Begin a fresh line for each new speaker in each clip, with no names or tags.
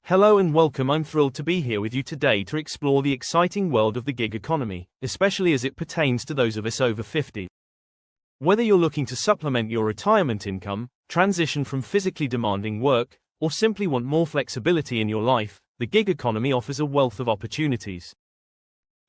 Hello and welcome. I'm thrilled to be here with you today to explore the exciting world of the gig economy, especially as it pertains to those of us over 50. Whether you're looking to supplement your retirement income, transition from physically demanding work, or simply want more flexibility in your life, the gig economy offers a wealth of opportunities.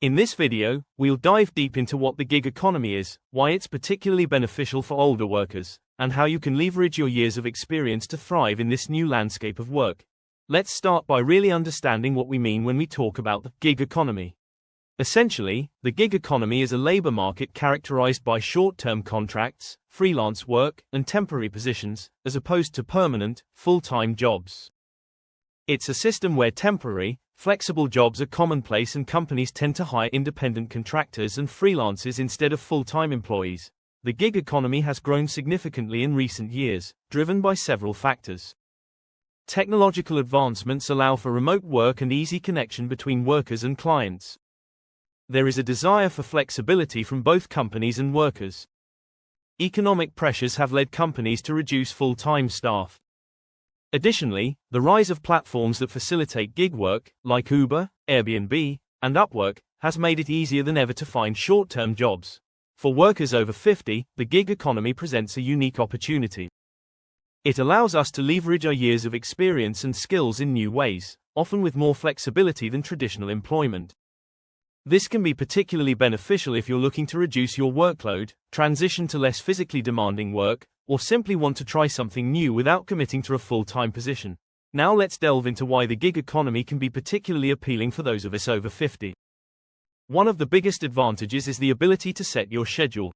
In this video, we'll dive deep into what the gig economy is, why it's particularly beneficial for older workers, and how you can leverage your years of experience to thrive in this new landscape of work. Let's start by really understanding what we mean when we talk about the gig economy. Essentially, the gig economy is a labor market characterized by short-term contracts, freelance work, and temporary positions, as opposed to permanent, full-time jobs. It's a system where temporary, flexible jobs are commonplace and companies tend to hire independent contractors and freelancers instead of full-time employees. The gig economy has grown significantly in recent years, driven by several factors. Technological advancements allow for remote work and easy connection between workers and clients. There is a desire for flexibility from both companies and workers. Economic pressures have led companies to reduce full-time staff. Additionally, the rise of platforms that facilitate gig work, like Uber, Airbnb, and Upwork, has made it easier than ever to find short-term jobs. For workers over 50, the gig economy presents a unique opportunity. It allows us to leverage our years of experience and skills in new ways, often with more flexibility than traditional employment. This can be particularly beneficial if you're looking to reduce your workload, transition to less physically demanding work, or simply want to try something new without committing to a full-time position. Now let's delve into why the gig economy can be particularly appealing for those of us over 50. One of the biggest advantages is the ability to set your schedule.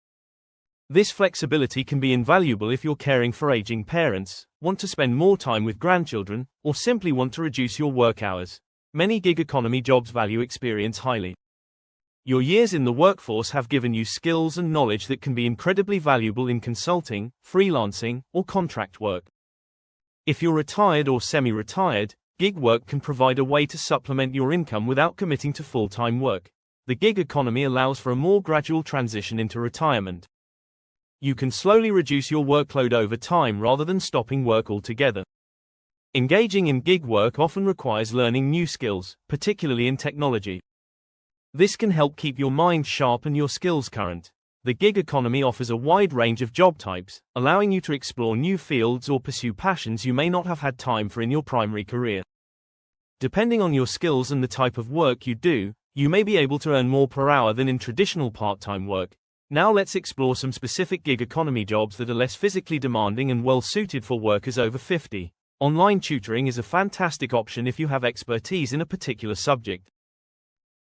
This flexibility can be invaluable if you're caring for aging parents, want to spend more time with grandchildren, or simply want to reduce your work hours. Many gig economy jobs value experience highly. Your years in the workforce have given you skills and knowledge that can be incredibly valuable in consulting, freelancing, or contract work. If you're retired or semi-retired, gig work can provide a way to supplement your income without committing to full-time work. The gig economy allows for a more gradual transition into retirement. You can slowly reduce your workload over time rather than stopping work altogether. Engaging in gig work often requires learning new skills, particularly in technology. This can help keep your mind sharp and your skills current. The gig economy offers a wide range of job types, allowing you to explore new fields or pursue passions you may not have had time for in your primary career. Depending on your skills and the type of work you do, you may be able to earn more per hour than in traditional part-time work. Now let's explore some specific gig economy jobs that are less physically demanding and well suited for workers over 50. Online tutoring is a fantastic option if you have expertise in a particular subject.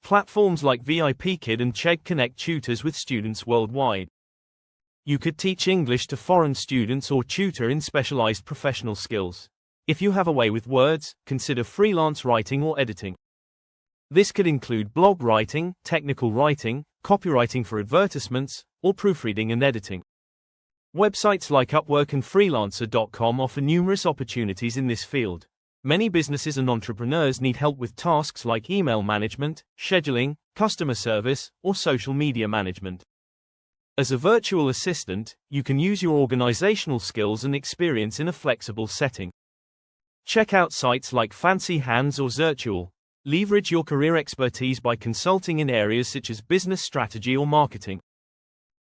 Platforms like VIPKid and Chegg connect tutors with students worldwide. You could teach English to foreign students or tutor in specialized professional skills. If you have a way with words, consider freelance writing or editing. This could include blog writing, technical writing, copywriting for advertisements, or proofreading and editing. Websites like Upwork and Freelancer.com offer numerous opportunities in this field. Many businesses and entrepreneurs need help with tasks like email management, scheduling, customer service, or social media management. As a virtual assistant, you can use your organizational skills and experience in a flexible setting. Check out sites like Fancy Hands or Zirtual. Leverage your career expertise by consulting in areas such as business strategy or marketing.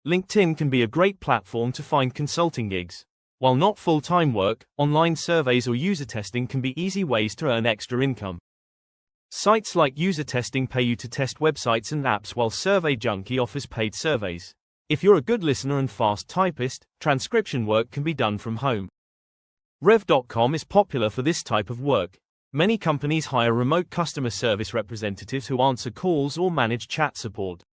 LinkedIn can be a great platform to find consulting gigs. While not full-time work, online surveys or user testing can be easy ways to earn extra income. Sites like User Testing pay you to test websites and apps, while Survey Junkie offers paid surveys. If you're a good listener and fast typist, transcription work can be done from home. Rev.com is popular for this type of work. Many companies hire remote customer service representatives who answer calls or manage chat support.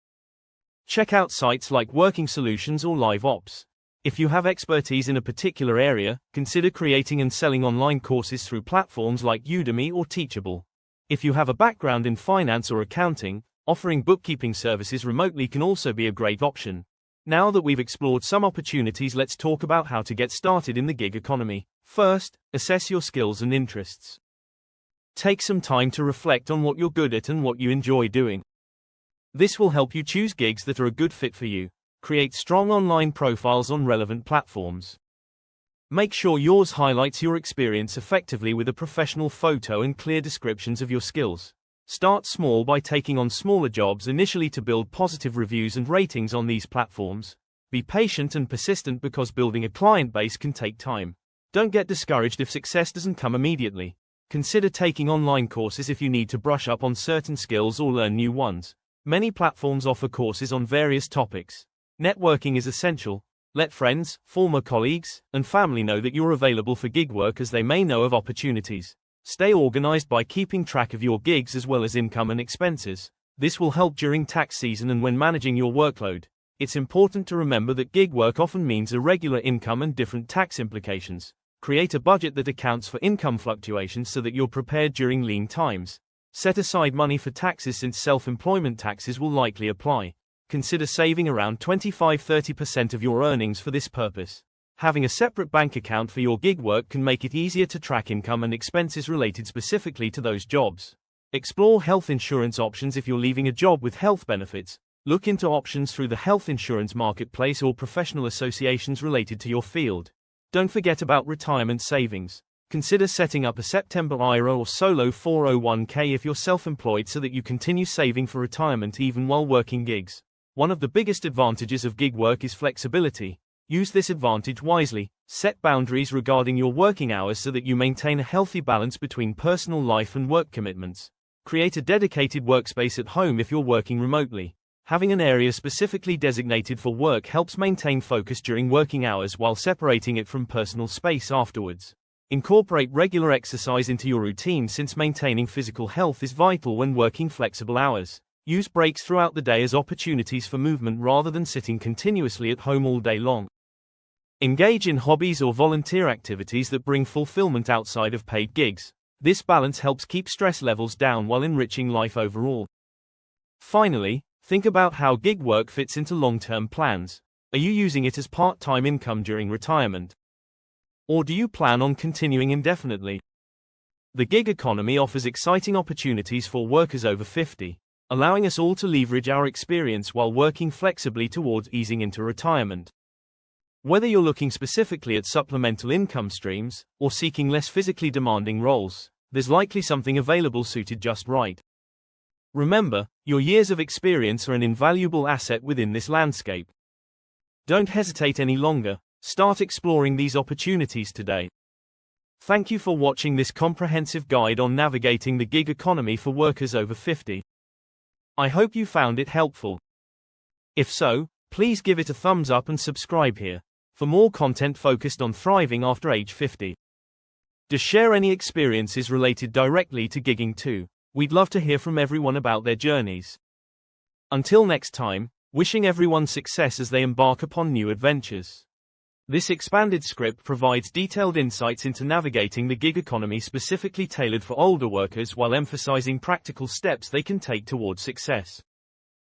Check out sites like Working Solutions or LiveOps. If you have expertise in a particular area, consider creating and selling online courses through platforms like Udemy or Teachable. If you have a background in finance or accounting, offering bookkeeping services remotely can also be a great option. Now that we've explored some opportunities, let's talk about how to get started in the gig economy. First, assess your skills and interests. Take some time to reflect on what you're good at and what you enjoy doing. This will help you choose gigs that are a good fit for you. Create strong online profiles on relevant platforms. Make sure yours highlights your experience effectively with a professional photo and clear descriptions of your skills. Start small by taking on smaller jobs initially to build positive reviews and ratings on these platforms. Be patient and persistent because building a client base can take time. Don't get discouraged if success doesn't come immediately. Consider taking online courses if you need to brush up on certain skills or learn new ones. Many platforms offer courses on various topics. Networking is essential. Let friends, former colleagues, and family know that you're available for gig work as they may know of opportunities. Stay organized by keeping track of your gigs as well as income and expenses. This will help during tax season and when managing your workload. It's important to remember that gig work often means irregular income and different tax implications. Create a budget that accounts for income fluctuations so that you're prepared during lean times. Set aside money for taxes since self-employment taxes will likely apply. Consider saving around 25–30% of your earnings for this purpose. Having a separate bank account for your gig work can make it easier to track income and expenses related specifically to those jobs. Explore health insurance options if you're leaving a job with health benefits. Look into options through the health insurance marketplace or professional associations related to your field. Don't forget about retirement savings. Consider setting up a September IRA or solo 401k if you're self-employed so that you continue saving for retirement even while working gigs. One of the biggest advantages of gig work is flexibility. Use this advantage wisely. Set boundaries regarding your working hours so that you maintain a healthy balance between personal life and work commitments. Create a dedicated workspace at home if you're working remotely. Having an area specifically designated for work helps maintain focus during working hours while separating it from personal space afterwards. Incorporate regular exercise into your routine since maintaining physical health is vital when working flexible hours. Use breaks throughout the day as opportunities for movement rather than sitting continuously at home all day long. Engage in hobbies or volunteer activities that bring fulfillment outside of paid gigs. This balance helps keep stress levels down while enriching life overall. Finally, think about how gig work fits into long-term plans. Are you using it as part-time income during retirement? Or do you plan on continuing indefinitely? The gig economy offers exciting opportunities for workers over 50, allowing us all to leverage our experience while working flexibly towards easing into retirement. Whether you're looking specifically at supplemental income streams or seeking less physically demanding roles, there's likely something available suited just right. Remember, your years of experience are an invaluable asset within this landscape. Don't hesitate any longer. Start exploring these opportunities today. Thank you for watching this comprehensive guide on navigating the gig economy for workers over 50. I hope you found it helpful. If so, please give it a thumbs up and subscribe here for more content focused on thriving after age 50. Do share any experiences related directly to gigging too. We'd love to hear from everyone about their journeys. Until next time, wishing everyone success as they embark upon new adventures. This expanded script provides detailed insights into navigating the gig economy specifically tailored for older workers while emphasizing practical steps they can take towards success.